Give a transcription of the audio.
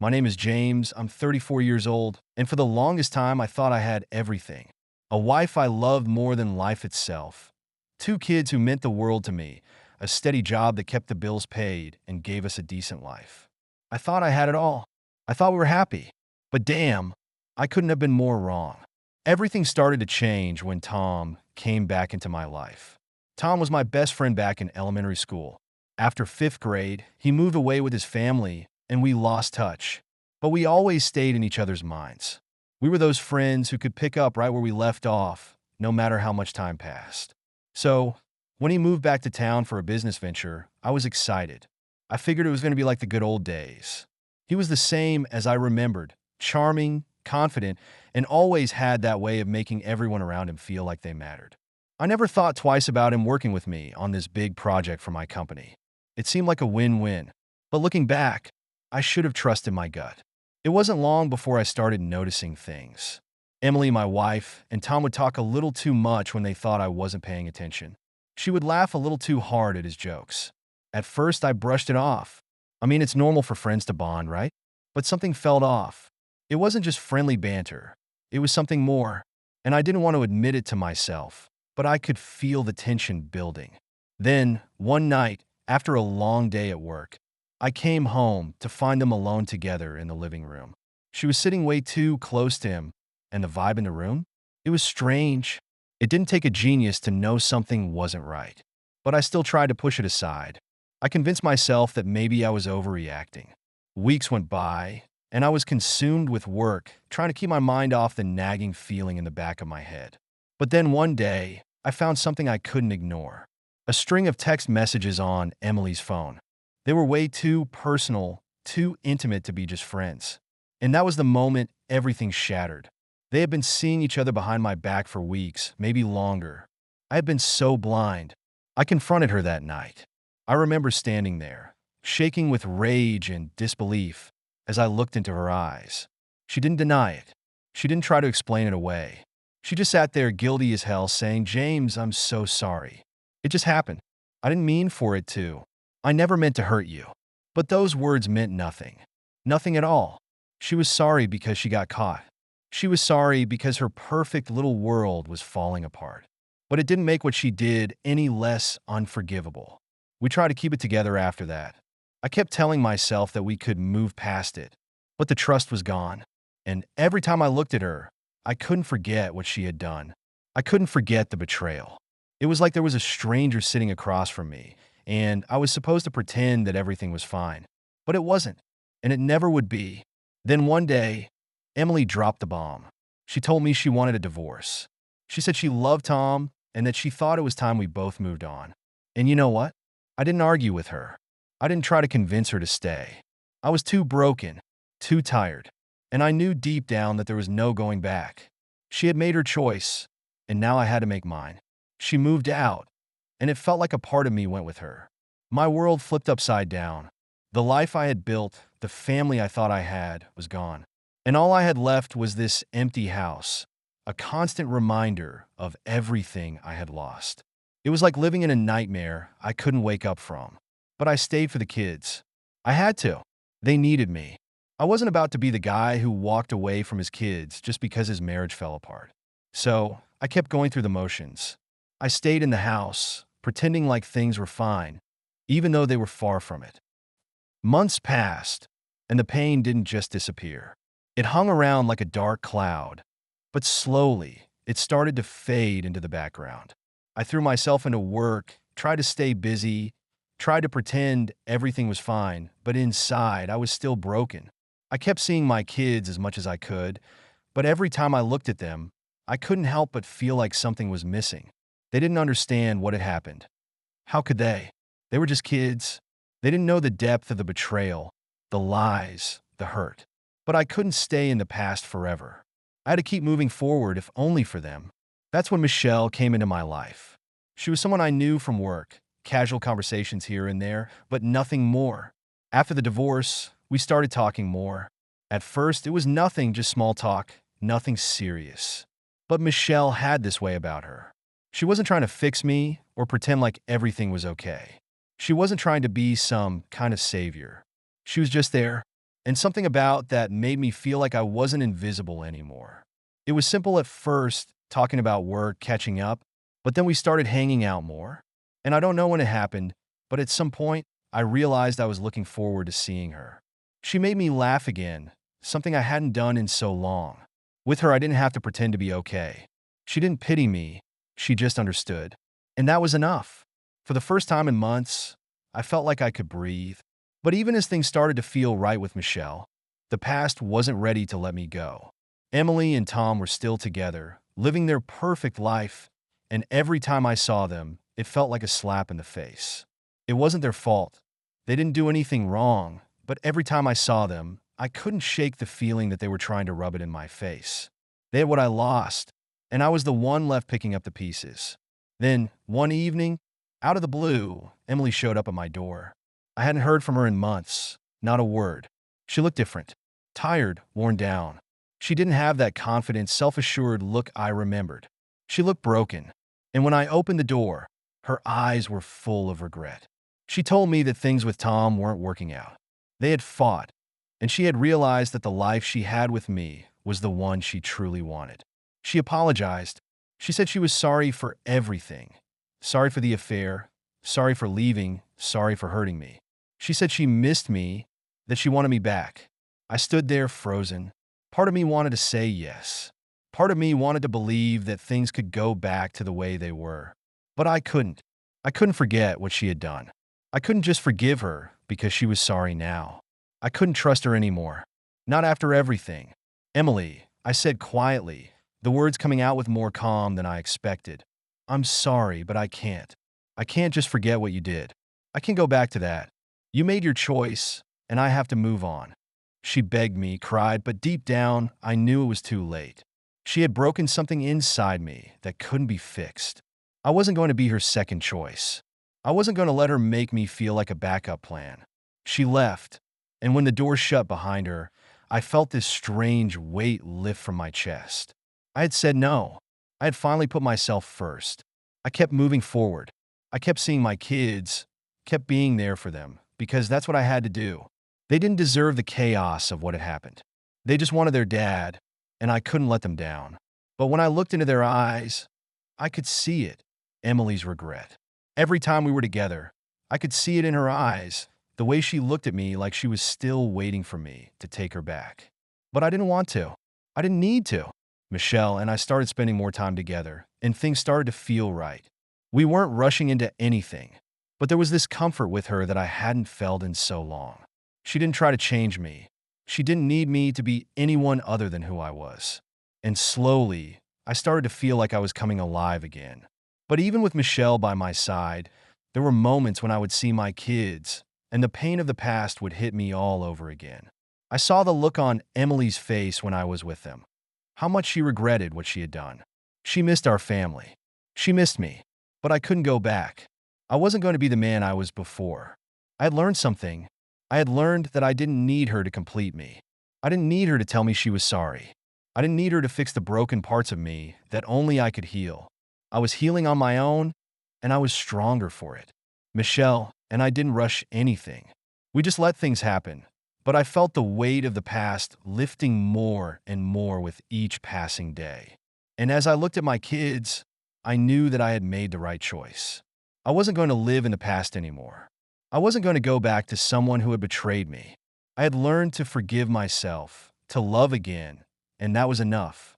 My name is James. I'm 34 years old, and for the longest time, I thought I had everything. A wife I loved more than life itself. Two kids who meant the world to me. A steady job that kept the bills paid and gave us a decent life. I thought I had it all. I thought we were happy. But damn, I couldn't have been more wrong. Everything started to change when Tom came back into my life. Tom was my best friend back in elementary school. After fifth grade, he moved away with his family and we lost touch. But we always stayed in each other's minds. We were those friends who could pick up right where we left off, no matter how much time passed. So, when he moved back to town for a business venture, I was excited. I figured it was going to be like the good old days. He was the same as I remembered, charming, confident, and always had that way of making everyone around him feel like they mattered. I never thought twice about him working with me on this big project for my company. It seemed like a win-win. But looking back, I should have trusted my gut. It wasn't long before I started noticing things. Emily, my wife, and Tom would talk a little too much when they thought I wasn't paying attention. She would laugh a little too hard at his jokes. At first, I brushed it off. I mean, it's normal for friends to bond, right? But something felt off. It wasn't just friendly banter. It was something more. And I didn't want to admit it to myself, but I could feel the tension building. Then, one night, after a long day at work, I came home to find them alone together in the living room. She was sitting way too close to him, and the vibe in the room? It was strange. It didn't take a genius to know something wasn't right. But I still tried to push it aside. I convinced myself that maybe I was overreacting. Weeks went by, and I was consumed with work, trying to keep my mind off the nagging feeling in the back of my head. But then one day, I found something I couldn't ignore. A string of text messages on Emily's phone. They were way too personal, too intimate to be just friends. And that was the moment everything shattered. They had been seeing each other behind my back for weeks, maybe longer. I had been so blind. I confronted her that night. I remember standing there, shaking with rage and disbelief as I looked into her eyes. She didn't deny it. She didn't try to explain it away. She just sat there guilty as hell saying, "James, I'm so sorry. It just happened. I didn't mean for it to. I never meant to hurt you." But those words meant nothing. Nothing at all. She was sorry because she got caught. She was sorry because her perfect little world was falling apart. But it didn't make what she did any less unforgivable. We tried to keep it together after that. I kept telling myself that we could move past it. But the trust was gone. And every time I looked at her, I couldn't forget what she had done. I couldn't forget the betrayal. It was like there was a stranger sitting across from me, and I was supposed to pretend that everything was fine. But it wasn't, and it never would be. Then one day, Emily dropped the bomb. She told me she wanted a divorce. She said she loved Tom and that she thought it was time we both moved on. And you know what? I didn't argue with her. I didn't try to convince her to stay. I was too broken, too tired, and I knew deep down that there was no going back. She had made her choice, and now I had to make mine. She moved out, and it felt like a part of me went with her. My world flipped upside down. The life I had built, the family I thought I had, was gone. And all I had left was this empty house, a constant reminder of everything I had lost. It was like living in a nightmare I couldn't wake up from. But I stayed for the kids. I had to. They needed me. I wasn't about to be the guy who walked away from his kids just because his marriage fell apart. So I kept going through the motions. I stayed in the house, pretending like things were fine, even though they were far from it. Months passed, and the pain didn't just disappear. It hung around like a dark cloud, but slowly, it started to fade into the background. I threw myself into work, tried to stay busy, tried to pretend everything was fine, but inside, I was still broken. I kept seeing my kids as much as I could, but every time I looked at them, I couldn't help but feel like something was missing. They didn't understand what had happened. How could they? They were just kids. They didn't know the depth of the betrayal, the lies, the hurt. But I couldn't stay in the past forever. I had to keep moving forward, if only for them. That's when Michelle came into my life. She was someone I knew from work, casual conversations here and there, but nothing more. After the divorce, we started talking more. At first, it was nothing, just small talk, nothing serious. But Michelle had this way about her. She wasn't trying to fix me or pretend like everything was okay. She wasn't trying to be some kind of savior. She was just there, And something about that made me feel like I wasn't invisible anymore. It was simple at first, talking about work, catching up, but then we started hanging out more. And I don't know when it happened, but at some point, I realized I was looking forward to seeing her. She made me laugh again, something I hadn't done in so long. With her, I didn't have to pretend to be okay. She didn't pity me, she just understood. And that was enough. For the first time in months, I felt like I could breathe. But even as things started to feel right with Michelle, the past wasn't ready to let me go. Emily and Tom were still together, living their perfect life, and every time I saw them, it felt like a slap in the face. It wasn't their fault. They didn't do anything wrong, but every time I saw them, I couldn't shake the feeling that they were trying to rub it in my face. They had what I lost, and I was the one left picking up the pieces. Then, one evening, out of the blue, Emily showed up at my door. I hadn't heard from her in months, not a word. She looked different, tired, worn down. She didn't have that confident, self-assured look I remembered. She looked broken, and when I opened the door, her eyes were full of regret. She told me that things with Tom weren't working out. They had fought, and she had realized that the life she had with me was the one she truly wanted. She apologized. She said she was sorry for everything. Sorry for the affair, sorry for leaving, sorry for hurting me. She said she missed me, that she wanted me back. I stood there frozen. Part of me wanted to say yes. Part of me wanted to believe that things could go back to the way they were. But I couldn't. I couldn't forget what she had done. I couldn't just forgive her because she was sorry now. I couldn't trust her anymore. Not after everything. Emily, I said quietly, the words coming out with more calm than I expected. I'm sorry, but I can't. I can't just forget what you did. I can't go back to that. You made your choice, and I have to move on. She begged me, cried, but deep down, I knew it was too late. She had broken something inside me that couldn't be fixed. I wasn't going to be her second choice. I wasn't going to let her make me feel like a backup plan. She left, and when the door shut behind her, I felt this strange weight lift from my chest. I had said no. I had finally put myself first. I kept moving forward. I kept seeing my kids, kept being there for them, because that's what I had to do. They didn't deserve the chaos of what had happened. They just wanted their dad, and I couldn't let them down. But when I looked into their eyes, I could see it, Emily's regret. Every time we were together, I could see it in her eyes, the way she looked at me like she was still waiting for me to take her back. But I didn't want to. I didn't need to. Michelle and I started spending more time together, and things started to feel right. We weren't rushing into anything, but there was this comfort with her that I hadn't felt in so long. She didn't try to change me. She didn't need me to be anyone other than who I was. And slowly, I started to feel like I was coming alive again. But even with Michelle by my side, there were moments when I would see my kids, and the pain of the past would hit me all over again. I saw the look on Emily's face when I was with them. How much she regretted what she had done. She missed our family. She missed me. But I couldn't go back. I wasn't going to be the man I was before. I had learned something. I had learned that I didn't need her to complete me. I didn't need her to tell me she was sorry. I didn't need her to fix the broken parts of me that only I could heal. I was healing on my own, and I was stronger for it. Michelle and I didn't rush anything. We just let things happen. But I felt the weight of the past lifting more and more with each passing day. And as I looked at my kids, I knew that I had made the right choice. I wasn't going to live in the past anymore. I wasn't going to go back to someone who had betrayed me. I had learned to forgive myself, to love again, and that was enough.